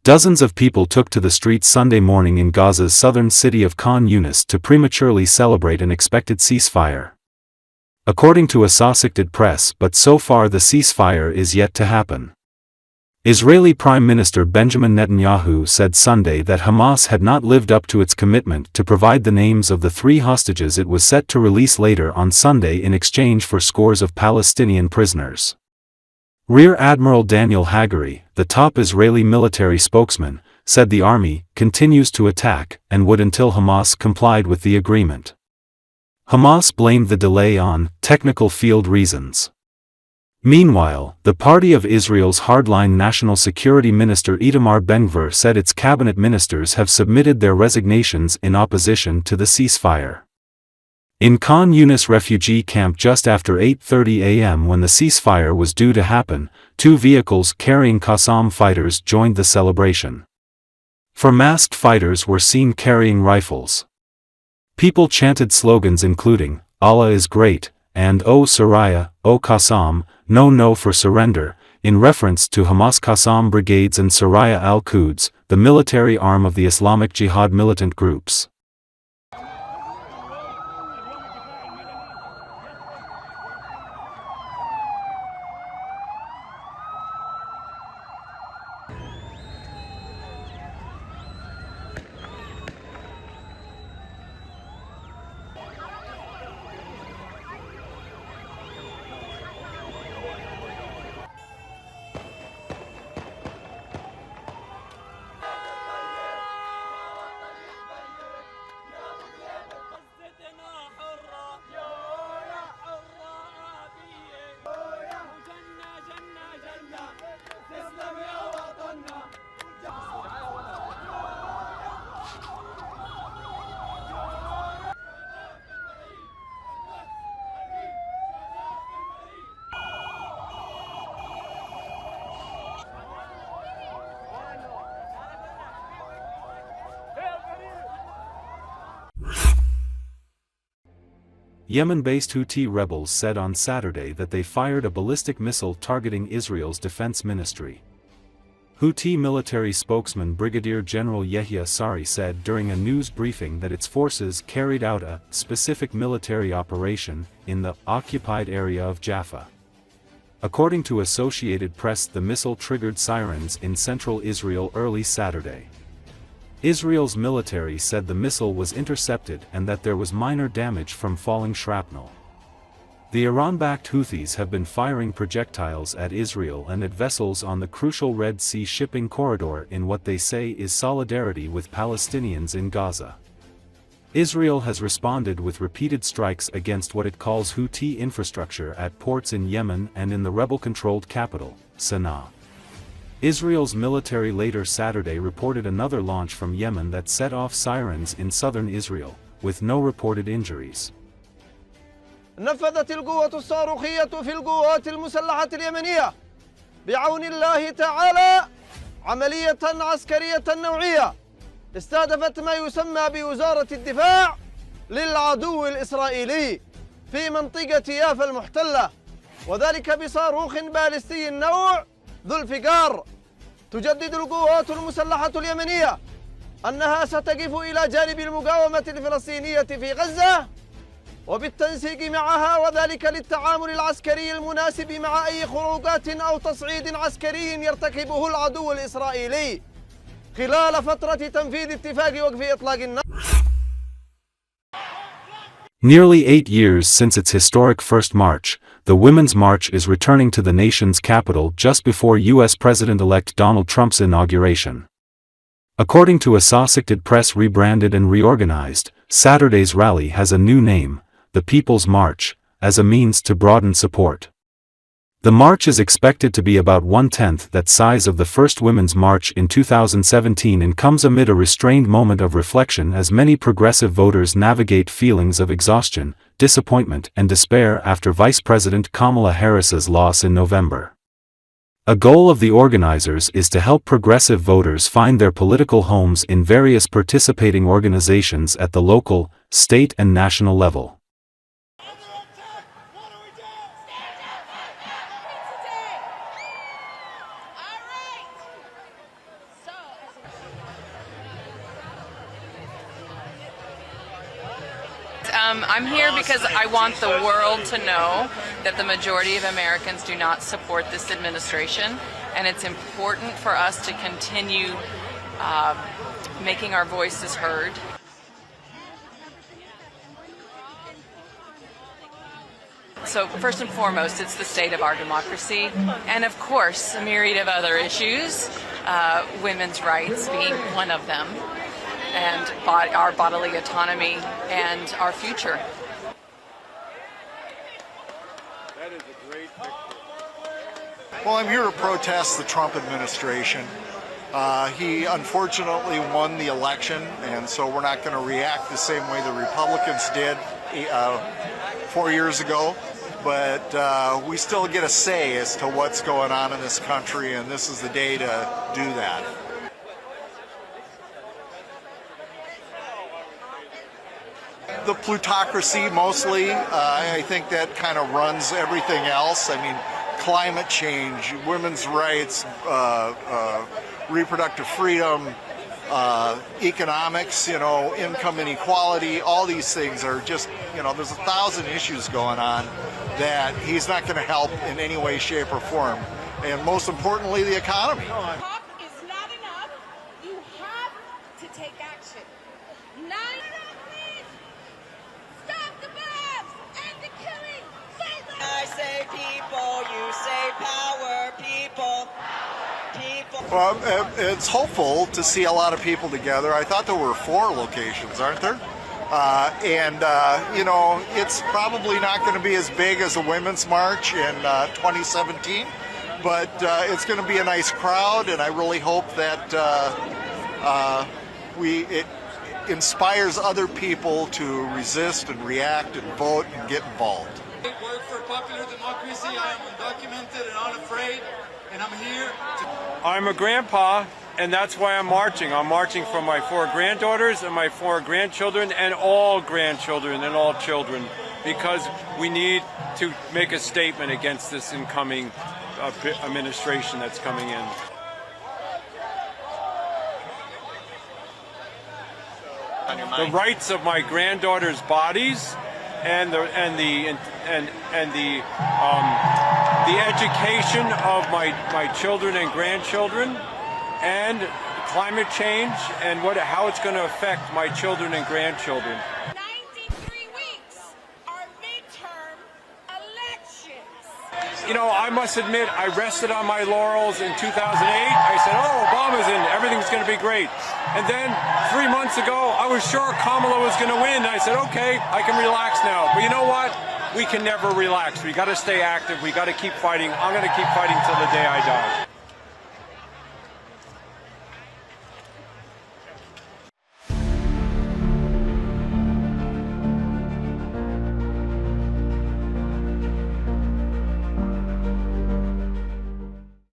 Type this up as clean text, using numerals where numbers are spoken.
Dozens of people took to the streets Sunday morning in Gaza's southern city of Khan Younis to prematurely celebrate an expected ceasefire. According to Assosicted Press, but so far the ceasefire is yet to happen. Israeli Prime Minister Benjamin Netanyahu said Sunday that Hamas had not lived up to its commitment to provide the names of the 3 hostages it was set to release later on Sunday in exchange for scores of Palestinian prisoners. Rear Admiral Daniel Hagari, the top Israeli military spokesman, said the army continues to attack and would until Hamas complied with the agreement. Hamas blamed the delay on technical field reasons. Meanwhile, the party of Israel's hardline National Security Minister Itamar Ben-Gvir said its cabinet ministers have submitted their resignations in opposition to the ceasefire. In Khan Younis refugee camp just after 8:30 a.m. when the ceasefire was due to happen, 2 vehicles carrying Qassam fighters joined the celebration. 4 masked fighters were seen carrying rifles. People chanted slogans including, "Allah is great," and "O Saraya, O Qassam, no for surrender," in reference to Hamas Qassam Brigades and Saraya al-Quds, the military arm of the Islamic Jihad militant groups. Yemen-based Houthi rebels said on Saturday that they fired a ballistic missile targeting Israel's defense ministry. Houthi military spokesman Brigadier General Yehia Sari said during a news briefing that its forces carried out a specific military operation in the occupied area of Jaffa. According to Associated Press, the missile triggered sirens in central Israel early Saturday. Israel's military said the missile was intercepted and that there was minor damage from falling shrapnel. The Iran-backed Houthis have been firing projectiles at Israel and at vessels on the crucial Red Sea shipping corridor in what they say is solidarity with Palestinians in Gaza. Israel has responded with repeated strikes against what it calls Houthi infrastructure at ports in Yemen and in the rebel-controlled capital, Sana'a. Israel's military later Saturday reported another launch from Yemen that set off sirens in southern Israel, with no reported injuries. نفذت القوة الصاروخية في القوات المسلحة اليمنية بعون الله تعالى عملية عسكرية نوعية استهدفت ما يسمى بوزارة الدفاع للعدو الإسرائيلي في منطقة يافا المحتلة، وذلك بصاروخ باليستي النوع ذو الفقار. تجدد القوات المسلحة اليمنية أنها ستقف إلى جانب المقاومة الفلسطينية في غزة وبالتنسيق معها، وذلك للتعامل العسكري المناسب مع أي خروجات أو تصعيد عسكري يرتكبه العدو الإسرائيلي خلال فترة تنفيذ اتفاق وقف إطلاق النار. Nearly 8 years since its historic first march, the Women's March is returning to the nation's capital just before U.S. President-elect Donald Trump's inauguration. According to Assosicted Press, rebranded and reorganized, Saturday's rally has a new name, the People's March, as a means to broaden support. The march is expected to be about 1/10 that size of the first Women's March in 2017 and comes amid a restrained moment of reflection as many progressive voters navigate feelings of exhaustion, disappointment and despair after Vice President Kamala Harris's loss in November. A goal of the organizers is to help progressive voters find their political homes in various participating organizations at the local, state and national level. I'm here because I want the world to know that the majority of Americans do not support this administration, and it's important for us to continue making our voices heard. So first and foremost, it's the state of our democracy, and of course, a myriad of other issues, women's rights being one of them, and our bodily autonomy and our future. That is a great picture. Well, I'm here to protest the Trump administration. He unfortunately won the election, and so we're not going to react the same way the Republicans did 4 years ago. But we still get a say as to what's going on in this country, and this is the day to do that. The plutocracy mostly, I think that kind of runs everything else. I mean, climate change, women's rights, reproductive freedom, economics, income inequality, all these things are just, there's 1,000 issues going on that he's not going to help in any way, shape, or form. And most importantly, the economy. Talk is not enough. You have to take action. Please stop the bombs and the killing. I say people, you say power, people. Well, it's hopeful to see a lot of people together. I thought there were 4 locations, aren't there? It's probably not going to be as big as a women's march in 2017, but it's going to be a nice crowd, and I really hope that it inspires other people to resist and react and vote and get involved. I work for popular democracy. I am undocumented and unafraid, and I'm here to... I'm a grandpa, and that's why I'm marching. I'm marching for my 4 granddaughters and my 4 grandchildren and all grandchildren and all children, because we need to make a statement against this incoming administration that's coming in. The rights of my granddaughters' bodies and the education of my children and grandchildren, and climate change and how it's going to affect my children and grandchildren. 93 weeks are midterm elections. I must admit, I rested on my laurels in 2008. I said, oh, Obama's in, everything's going to be great. And then 3 months ago, I was sure Kamala was going to win. I said, okay, I can relax now. But you know what? We can never relax. We got to stay active. We got to keep fighting. I'm going to keep fighting till the day I die.